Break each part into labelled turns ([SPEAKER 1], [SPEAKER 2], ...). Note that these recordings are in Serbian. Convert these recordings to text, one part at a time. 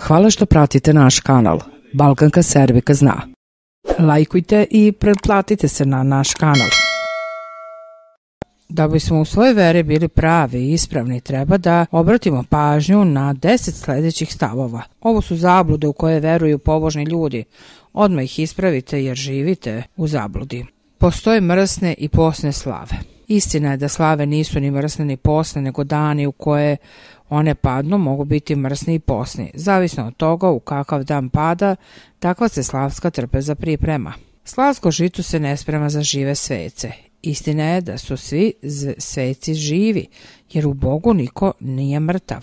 [SPEAKER 1] Hvala što pratite naš kanal. Balkanka Serbika zna. Lajkujte i pretplatite se na naš kanal. Da bismo u svojoj veri bili pravi i ispravni, treba da obratimo pažnju na 10 sledećih stavova. Ovo su zablude u koje veruju pobožni ljudi. Odmah ih ispravite jer živite u zabludi. Postoje mrsne i posne slave. Istina je da slave nisu ni mrsne ni posne, nego dani u koje one padnu mogu biti mrsni i posni. Zavisno od toga u kakav dan pada, takva se slavska trpeza priprema. Slavsko žito se ne sprema za žive svece. Istina je da su svi sveci živi, jer u Bogu niko nije mrtav.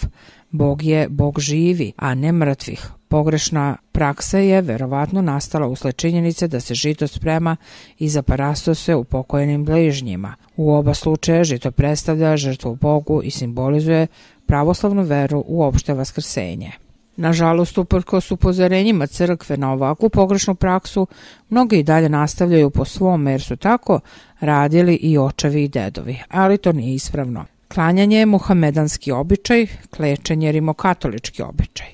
[SPEAKER 1] Bog je Bog živi, a ne mrtvih. Pogrešna praksa je verovatno nastala usled činjenice da se žito sprema i zaparastose upokojenim bližnjima. U oba slučaja žito predstavlja žrtvu Bogu i simbolizuje pravoslavnu veru u opšte vaskrsenje. Nažalost, uprkos upozorenjima crkve na ovakvu pogrešnu praksu, mnogi i dalje nastavljaju po svom jer su tako radili i očevi i dedovi, ali to nije ispravno. Klanjanje je muhamedanski običaj, klečenje je rimokatolički običaj.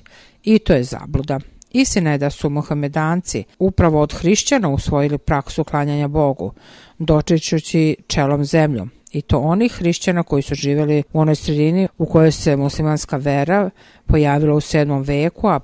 [SPEAKER 1] I to je zabluda. Istina je da su muhamedanci upravo od hrišćana usvojili praksu klanjanja Bogu, dotičući čelom zemljom. I to onih hrišćana koji su živjeli u onoj sredini u kojoj se muslimanska vera pojavila u 7. veku, a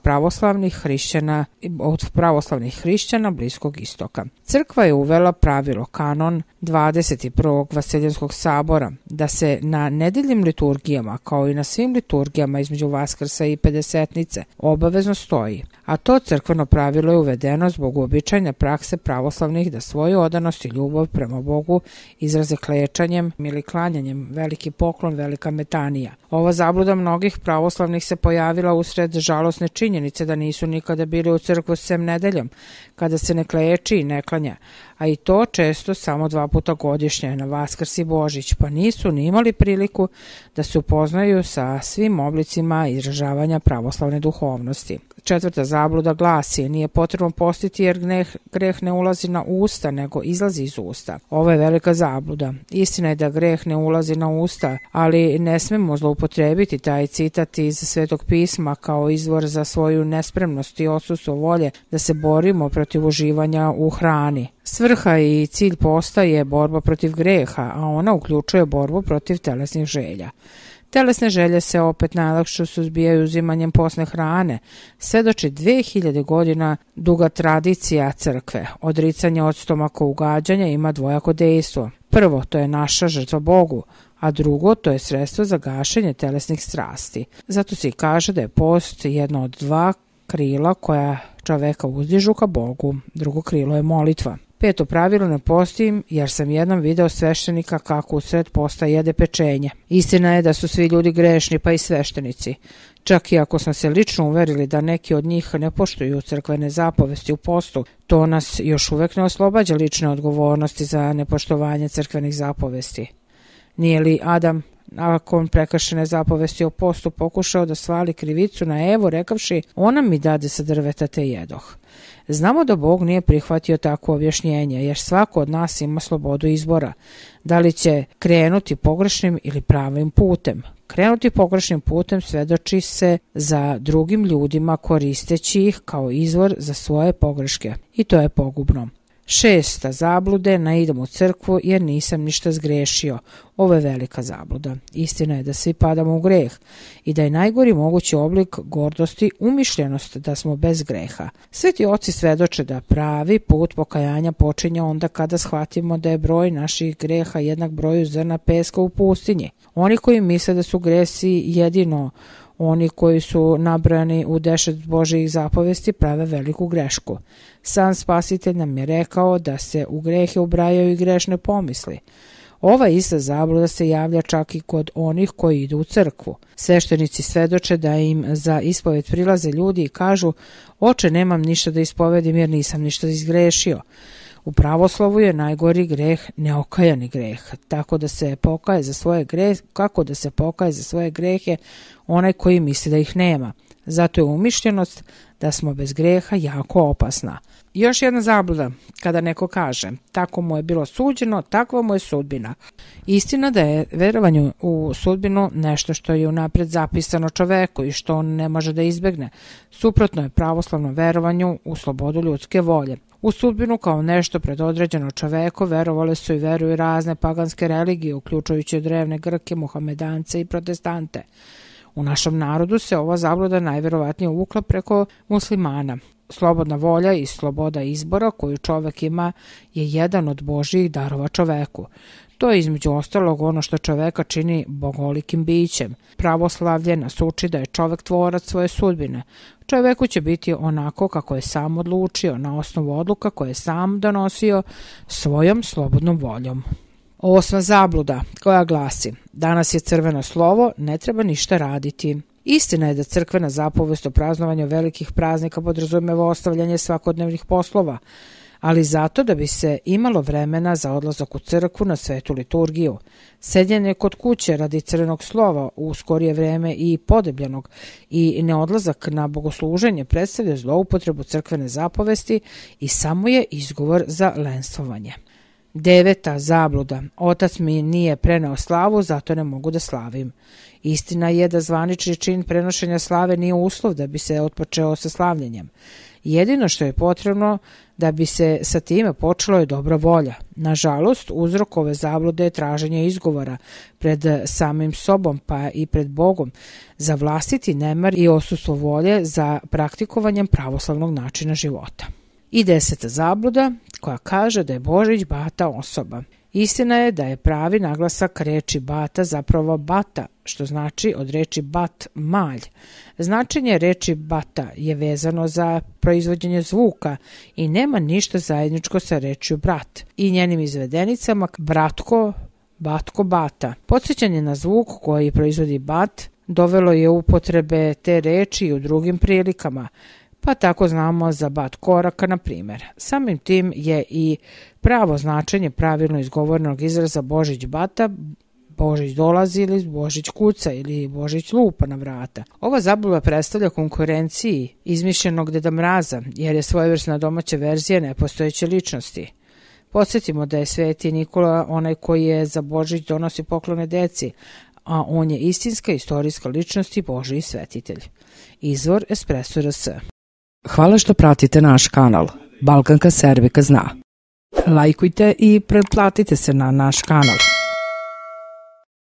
[SPEAKER 1] od pravoslavnih hrišćana Bliskog istoka. Crkva je uvela pravilo kanon 21. Vaseljenskog sabora da se na nedeljnim liturgijama, kao i na svim liturgijama između Vaskrsa i Pedesetnice, obavezno stoji. A to crkveno pravilo je uvedeno zbog uobičajene prakse pravoslavnih da svoju odanost i ljubav prema Bogu izraze klečanjem ili klanjanjem, veliki poklon, velika metanija. Ova zabluda mnogih pravoslavnih se pojavila usred žalosne činjenice da nisu nikada bili u crkvu sem nedeljom, kada se ne kleči i ne klanja, a i to često samo 2 puta godišnje na Vaskrs i Božić, pa nisu ni imali priliku da se upoznaju sa svim oblicima izražavanja pravoslavne duhovnosti. 4. zabluda glasi: nije potrebno postiti jer greh ne ulazi na usta, nego izlazi iz usta. Ovo je velika zabluda. Istina je da greh ne ulazi na usta, ali ne smemo zloupotrebiti taj citat iz Svetog pisma kao izvor za svoju nespremnost i odsustvo volje da se borimo protiv uživanja u hrani. Svrha i cilj posta je borba protiv greha, a ona uključuje borbu protiv telesnih želja. Telesne želje se opet najlakše suzbijaju uzimanjem posne hrane. Svedoči 2000 godina duga tradicija crkve. Odricanje od stomaka ugađanja ima dvojako dejstvo. Prvo, to je naša žrtva Bogu, a drugo, to je sredstvo za gašenje telesnih strasti. Zato se i kaže da je post jedno od 2 krila koja čoveka uzdižu ka Bogu. Drugo krilo je molitva. 5. pravilo: ne postim jer sam jednom video sveštenika kako usred posta jede pečenje. Istina je da su svi ljudi grešni, pa i sveštenici. Čak i ako smo se lično uverili da neki od njih ne poštuju crkvene zapovesti u postu, to nas još uvek ne oslobađa lične odgovornosti za nepoštovanje crkvenih zapovesti. Nije li Adam nakon prekršene zapovesti o postu pokušao da svali krivicu na Evu rekavši: ona mi dade sa drveta te jedoh? Znamo da Bog nije prihvatio takvo objašnjenje, jer svako od nas ima slobodu izbora, da li će krenuti pogrešnim ili pravim putem. Krenuti pogrešnim putem svedoči se za drugim ljudima koristeći ih kao izvor za svoje pogreške i to je pogubno. 6. zablude: ne idem u crkvu jer nisam ništa zgrešio. Ovo je velika zabluda. Istina je da svi padamo u greh i da je najgori mogući oblik gordosti umišljenost da smo bez greha. Sveti oci svedoče da pravi put pokajanja počinje onda kada shvatimo da je broj naših greha jednak broju zrna peska u pustinji. Oni koji misle da su gresi jedino oni koji su nabrojani u 10 Božjih zapovesti prave veliku grešku. Sam Spasitelj nam je rekao da se u grehe ubrajaju i grešne pomisli. Ova ista zabluda se javlja čak i kod onih koji idu u crkvu. Sveštenici svedoče da im za ispoved prilaze ljudi i kažu: oče, nemam ništa da ispovedim jer nisam ništa izgrešio. U pravoslovu je najgori greh neokajani greh, kako da se pokaje za svoje grehe onaj koji misli da ih nema. Zato je umišljenost da smo bez greha jako opasna. Još jedna zabluda kada neko kaže tako mu je bilo suđeno, takva mu je sudbina. Istina da je verovanje u sudbinu nešto što je unapred zapisano čoveku i što on ne može da izbegne. Suprotno je pravoslavnom verovanju u slobodu ljudske volje. U sudbinu kao nešto predodređeno čoveku verovale su i veruju razne paganske religije, uključujući drevne Grke, Muhamedance i protestante. U našem narodu se ova zabluda najverovatnije uvukla preko muslimana. Slobodna volja i sloboda izbora koju čovek ima je jedan od Božjih darova čoveku. To je između ostalog ono što čoveka čini bogolikim bićem. Pravoslavlje nas uči da je čovek tvorac svoje sudbine. Čoveku će biti onako kako je sam odlučio, na osnovu odluka koje je sam donosio svojom slobodnom voljom. 8. zabluda koja glasi: danas je crveno slovo, ne treba ništa raditi. Istina je da crkvena zapovest o praznovanju velikih praznika podrazumeva ostavljanje svakodnevnih poslova, ali zato da bi se imalo vremena za odlazak u crkvu na svetu liturgiju. Sedenje kod kuće radi crvenog slova u skorije vreme i podebljanog i neodlazak na bogosluženje predstavlja zloupotrebu crkvene zapovesti i samo je izgovor za lenstvovanje. 9. zabluda. Otac mi nije preneo slavu, zato ne mogu da slavim. Istina je da zvanični čin prenošenja slave nije uslov da bi se otpočeo sa slavljenjem. Jedino što je potrebno da bi se sa time počelo je dobra volja. Nažalost, uzrok ove zablude je traženje izgovora pred samim sobom pa i pred Bogom za vlastiti nemar i odsustvo volje za praktikovanjem pravoslavnog načina života. I 10. zabluda koja kaže da je Božić bata osoba. Istina je da je pravi naglasak reči bata zapravo bata, što znači od reči bat malj. Značenje reči bata je vezano za proizvođenje zvuka i nema ništa zajedničko sa rečju brat i njenim izvedenicama bratko, batko, bata. Podsjećanje na zvuk koji proizvodi bat dovelo je upotrebe te reči i u drugim prilikama, pa tako znamo za bat koraka, na primjer. Samim tim je i pravo značenje pravilno izgovorenog izraza Božić bata, Božić dolazi ili Božić kuca ili Božić lupa na vrata. Ova zabluda predstavlja konkurenciji izmišljenog Deda Mraza, jer je svojevrsna domaća verzija nepostojeće ličnosti. Podsjetimo da je Sveti Nikola onaj koji je za Božić donosi poklone deci, a on je istinska istorijska ličnost i Božji svetitelj. Izvor Espresso RS.
[SPEAKER 2] Hvala što pratite naš kanal. Balkanka Serbika zna. Lajkujte i pretplatite se na naš kanal.